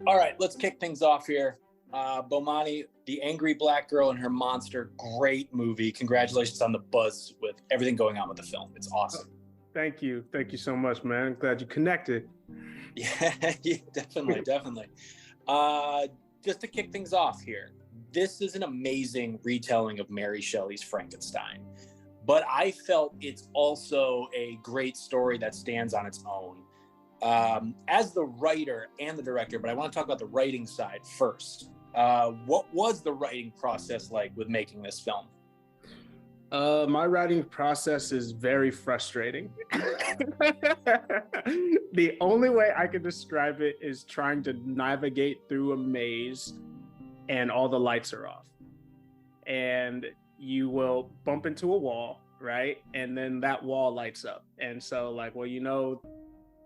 All right, let's kick things off here. Bomani, the angry black girl and her monster, great movie. Congratulations on the buzz with everything going on with the film. It's awesome. Thank you so much, man. I'm glad you connected. Yeah, definitely. Just to kick things off here, this is an amazing retelling of Mary Shelley's Frankenstein, but I felt it's also a great story that stands on its own. As the writer and the director, but I want to talk about the writing side first. What was the writing process like with making this film? My writing process is very frustrating. The only way I can describe it is trying to navigate through a maze and all the lights are off. And you will bump into a wall, right? And then that wall lights up. And so like, well, you know,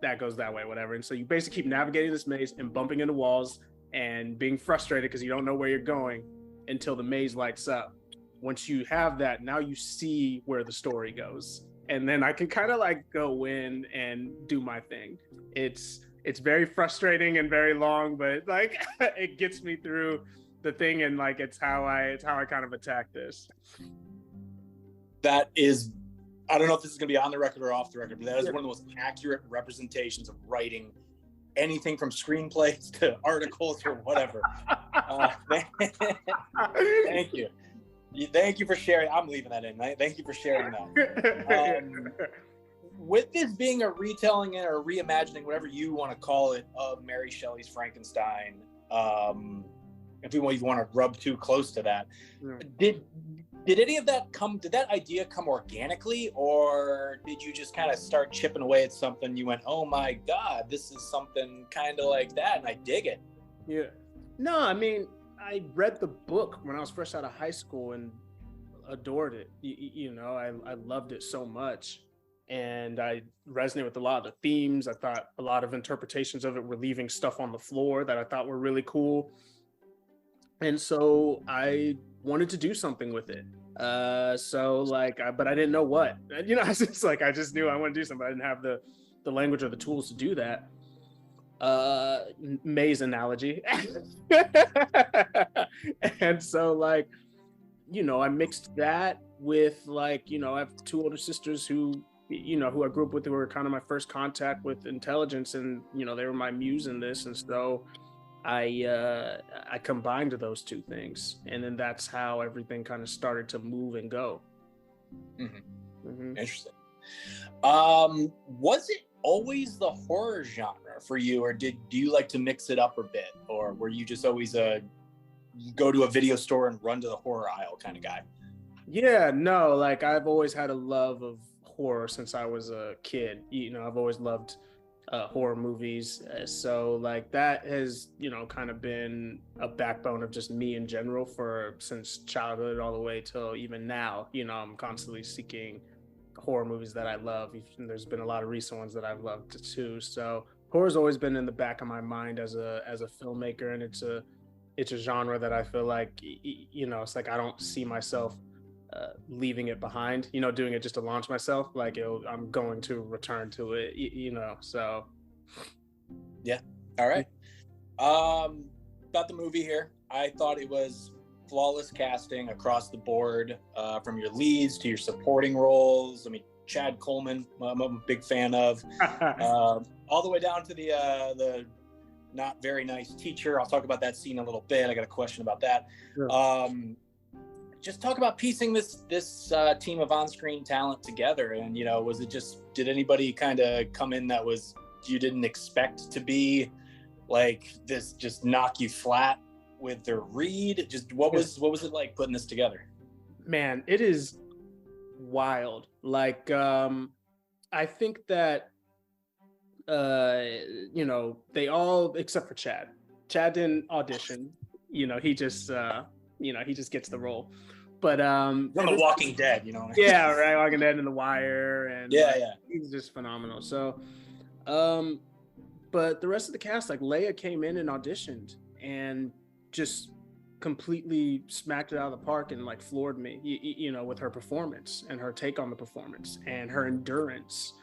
that goes that way, whatever. And so you basically keep navigating this maze and bumping into walls and being frustrated because you don't know where you're going until the maze lights up. Once you have that, now you see where the story goes. And then I can kind of like go in and do my thing. It's very frustrating and very long, but like it gets me through the thing, and like it's how I kind of attack this. That is, I don't know if this is going to be on the record or off the record, but that is one of the most accurate representations of writing anything from screenplays to articles or whatever. Thank you. Thank you for sharing. I'm leaving that in. Thank you for sharing that. With this being a retelling or a reimagining, whatever you want to call it, of Mary Shelley's Frankenstein, if you want to rub too close to that, did any of that come? Did that idea come organically, or did you just kind of start chipping away at something? You went, "Oh my God, this is something kind of like that," and I dig it. Yeah. No, I mean, I read the book when I was fresh out of high school and adored it. You know, I loved it so much, and I resonated with a lot of the themes. I thought a lot of interpretations of it were leaving stuff on the floor that I thought were really cool. And so I wanted to do something with it. So like, but I didn't know what. You know, I just knew I wanted to do something. I didn't have the language or the tools to do that. Maze analogy. And so like, you know, I mixed that with like, you know, I have two older sisters who I grew up with, who were kind of my first contact with intelligence, and you know, they were my muse in this. And so I combined those two things, and then that's how everything kind of started to move and go. Interesting. Was it always the horror genre for you, or do you like to mix it up a bit, or were you just always go to a video store and run to the horror aisle kind of guy? Yeah, no, like I've always had a love of horror since I was a kid. You know, I've always loved horror movies. So like that has, you know, kind of been a backbone of just me in general since childhood all the way till even now. You know, I'm constantly seeking horror movies that I love. And there's been a lot of recent ones that I've loved too. So horror's always been in the back of my mind as a filmmaker, and it's a genre that I feel like, you know, it's like I don't see myself leaving it behind, you know, doing it just to launch myself. Like I'm going to return to it, you know. So yeah. All right. About the movie here, I thought it was flawless casting across the board, from your leads to your supporting roles. I mean, Chad Coleman, I'm a big fan of, all the way down to the not very nice teacher. I'll talk about that scene a little bit. I got a question about that. Sure. Just talk about piecing this team of on-screen talent together. And, you know, did anybody kind of come in that you didn't expect to be like this, just knock you flat with their read? Just what was it like putting this together? Man, it is wild. Like, I think that, you know, they all, except for Chad didn't audition, you know, he just gets the role. But from The Walking Dead, you know. Yeah, right. Walking Dead and The Wire, and yeah. He's just phenomenal. So, but the rest of the cast, like Leia came in and auditioned and just completely smacked it out of the park and like floored me, you know, with her performance and her take on the performance and her endurance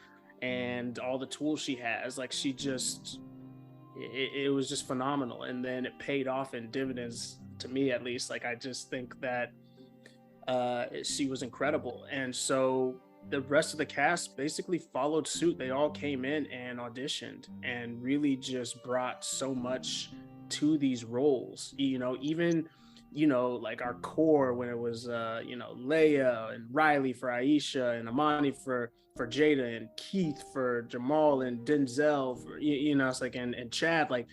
and all the tools she has. Like she just it was just phenomenal. And then it paid off in dividends, to me at least. Like, I just think that she was incredible. And so the rest of the cast basically followed suit. They all came in and auditioned and really just brought so much to these roles, even like our core, when it was Leia and Riley for Aisha and Amani for Jada and Keith for Jamal and Denzel for, it's like, and Chad, like,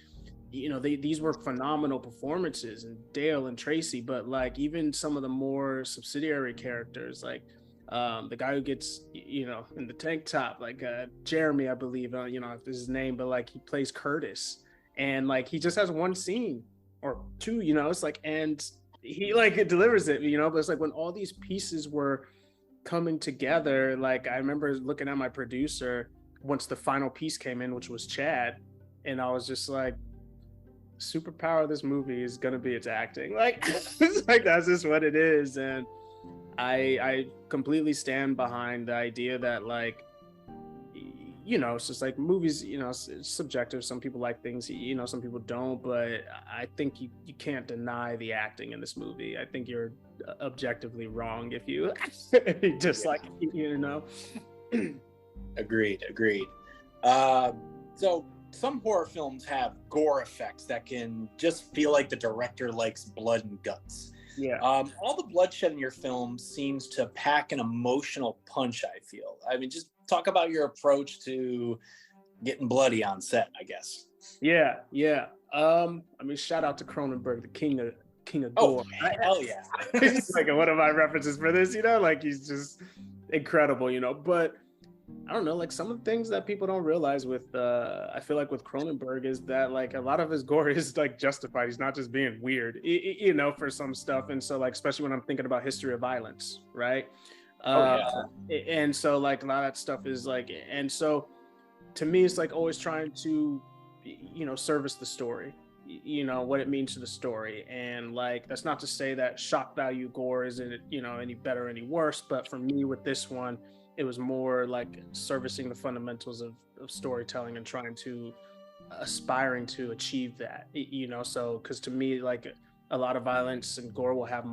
these were phenomenal performances, and Dale and Tracy. But like, even some of the more subsidiary characters, like the guy who gets, in the tank top, like Jeremy, I believe, if this is his name, but like, he plays Curtis, and like, he just has one scene or two, it's like, and he like delivers it, but it's like, when all these pieces were coming together, like, I remember looking at my producer once the final piece came in, which was Chad, and I was just like, superpower of this movie is gonna be its acting. Like, it's like, that's just what it is. And I completely stand behind the idea that, like, it's just like movies, it's subjective. Some people like things, some people don't, but I think you can't deny the acting in this movie. I think you're objectively wrong if you just like, Agreed. So some horror films have gore effects that can just feel like the director likes blood and guts. Yeah. All the bloodshed in your film seems to pack an emotional punch, I feel. I mean, just talk about your approach to getting bloody on set, I guess. Yeah. I mean, shout out to Cronenberg, the king of gore. Hell yeah. It's like one of my references for this, like, he's just incredible, but I don't know, like, some of the things that people don't realize with I feel like with Cronenberg is that, like, a lot of his gore is like justified. He's not just being weird, for some stuff. And so, like, especially when I'm thinking about History of Violence, right? And so, like, a lot of that stuff is like, and so to me, it's like always trying to, service the story, what it means to the story. And like, that's not to say that shock value gore isn't, any better, any worse. But for me with this one, it was more like servicing the fundamentals of storytelling and aspiring to achieve that, so, because to me, like, a lot of violence and gore will have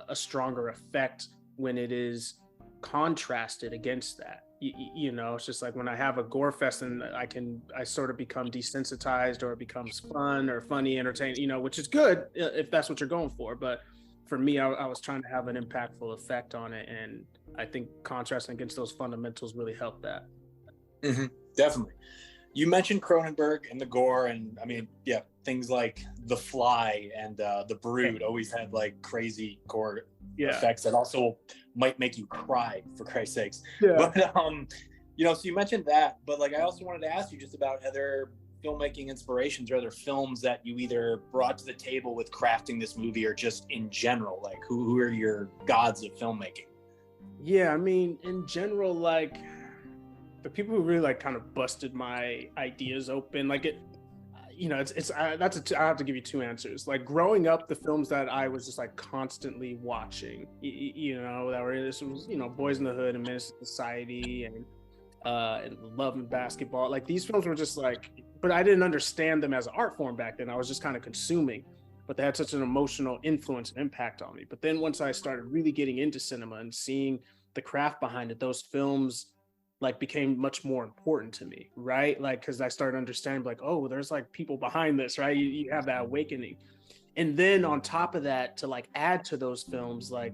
a stronger effect when it is contrasted against that. It's just like when I have a gore fest and I sort of become desensitized, or it becomes fun or funny, entertaining, which is good if that's what you're going for. But for me, I was trying to have an impactful effect on it, and I think contrasting against those fundamentals really helped that. Mm-hmm, definitely. You mentioned Cronenberg and the gore, and I mean, yeah, things like The Fly and The Brood always had like crazy gore effects that also might make you cry, for Christ's sakes. Yeah. But so you mentioned that, but like, I also wanted to ask you just about other filmmaking inspirations or other films that you either brought to the table with crafting this movie, or just in general, like who are your gods of filmmaking? Yeah, I mean, in general, like, the people who really like kind of busted my ideas open, like, it, I have to give you two answers. Like, growing up, the films that I was just like constantly watching, that were, this was, Boys in the Hood and Menace to Society and Love and Basketball. Like, these films were just like, but I didn't understand them as an art form back then. I was just kind of consuming, but they had such an emotional influence and impact on me. But then once I started really getting into cinema and seeing the craft behind it, those films like became much more important to me, right? Like, because I started understanding, like, oh, there's like people behind this, right? You have that awakening. And then on top of that, to like add to those films, like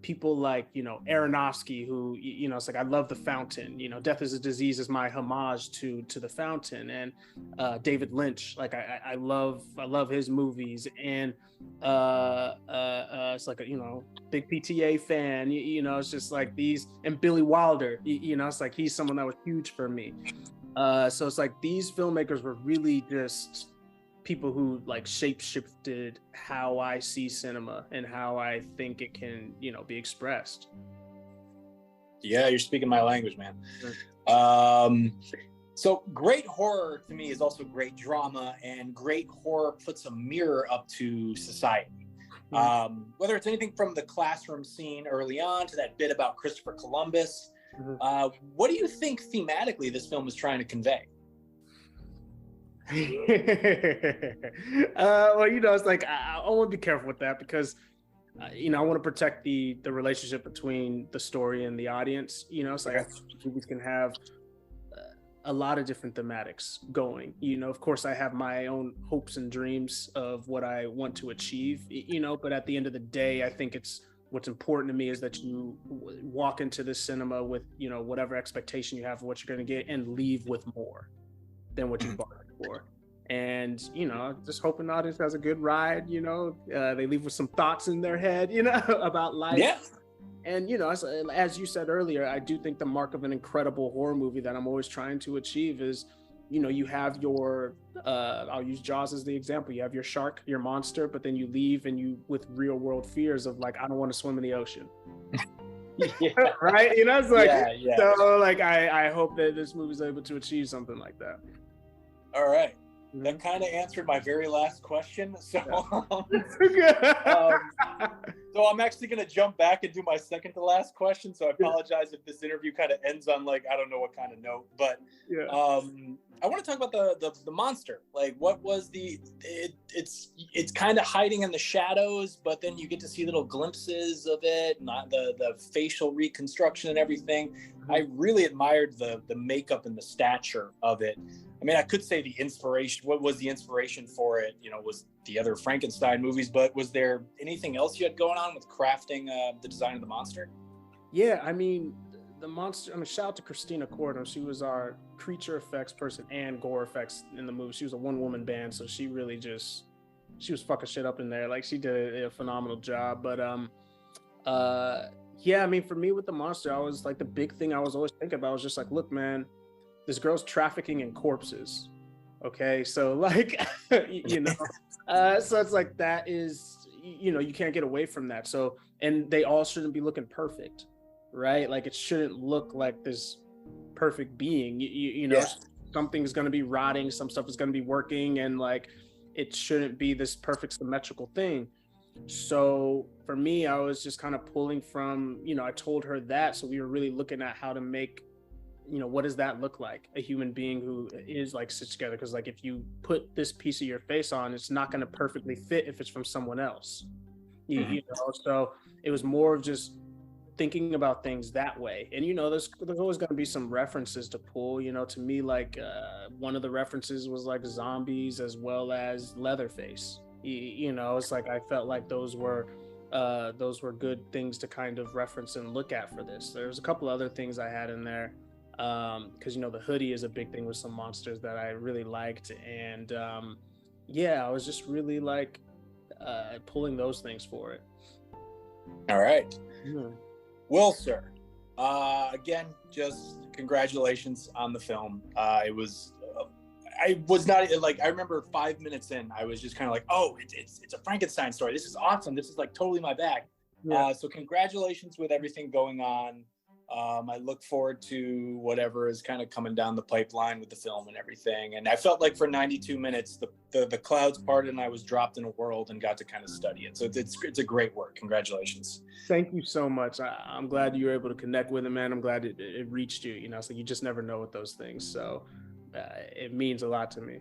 people like, Aronofsky, who, it's like, I love The Fountain, Death is a Disease is my homage to The Fountain. And David Lynch, like, I love his movies. And it's like a, big PTA fan, it's just like these, and Billy Wilder, it's like, he's someone that was huge for me. So it's like, these filmmakers were really just people who like shape-shifted how I see cinema and how I think it can, be expressed. Yeah, you're speaking my language, man. Sure. So great horror to me is also great drama, and great horror puts a mirror up to society. Mm-hmm. Whether it's anything from the classroom scene early on to that bit about Christopher Columbus, mm-hmm. What do you think thematically this film is trying to convey? Well, you know, it's like I want to be careful with that because you know, I want to protect the relationship between the story and the audience. You know, so Okay. I think movies can have a lot of different thematics going. You know, of course, I have my own hopes and dreams of what I want to achieve. You know, but at the end of the day, I think it's what's important to me is that you walk into the cinema with, you know, whatever expectation you have for what you're going to get and leave with more than what you bought it for. And, you know, just hoping the audience has a good ride, you know, they leave with some thoughts in their head, you know, about life. Yeah. And, you know, as you said earlier, I do think the mark of an incredible horror movie that I'm always trying to achieve is, you know, you have your, I'll use Jaws as the example. You have your shark, your monster, but then you leave and you with real world fears of like, I don't want to swim in the ocean. Yeah. Right? You know, it's like, so like, I hope that this movie is able to achieve something like that. All right. That kind of answered my very last question. So, so I'm actually going to jump back and do my second to last question. So I apologize if this interview kind of ends on like, I don't know what kind of note, but I want to talk about the monster. Like, what was it's kind of hiding in the shadows, but then you get to see little glimpses of it, not the facial reconstruction and everything. I really admired the makeup and the stature of it. I mean, I could say the inspiration, what was the inspiration for it, you know, was the other Frankenstein movies, but was there anything else you had going on with crafting the design of the monster? Yeah, I mean, the monster, I mean, shout out to Christina Cordon. She was our creature effects person and gore effects in the movie. She was a one-woman band, so she really just, she was fucking shit up in there. Like, she did a phenomenal job. But yeah, I mean, for me with the monster, I was like, the big thing I was always thinking about was just like, look, man, this girl's trafficking in corpses. Okay, so like, you know, so it's like, that is, you know, you can't get away from that. So, and they all shouldn't be looking perfect, right? Like, it shouldn't look like this perfect being. You know, something's going to be rotting, some stuff is going to be working, and like, it shouldn't be this perfect symmetrical thing. So for me, I was just kind of pulling from, you know, I told her that, so we were really looking at how to make, you know, what does that look like, a human being who is like stitched together? Because like, if you put this piece of your face on, it's not going to perfectly fit if it's from someone else. You know, so it was more of just thinking about things that way. And you know, there's always going to be some references to pull. You know, to me, like one of the references was like zombies as well as Leatherface. You know, it's like I felt like those were good things to kind of reference and look at for this. There's a couple other things I had in there. Because you know, the hoodie is a big thing with some monsters that I really liked, and yeah, I was just really like pulling those things for it. All right. Well, sir, again, just congratulations on the film. I was not like, I remember 5 minutes in, I was just kind of like, oh, it's a Frankenstein story. This is awesome. This is like totally my bag. So congratulations with everything going on. I look forward to whatever is kind of coming down the pipeline with the film and everything. And I felt like for 92 minutes, the clouds parted and I was dropped in a world and got to kind of study it. So it's a great work. Congratulations. Thank you so much. I'm glad you were able to connect with it, man. I'm glad it reached you. You know, so you just never know with those things. So it means a lot to me.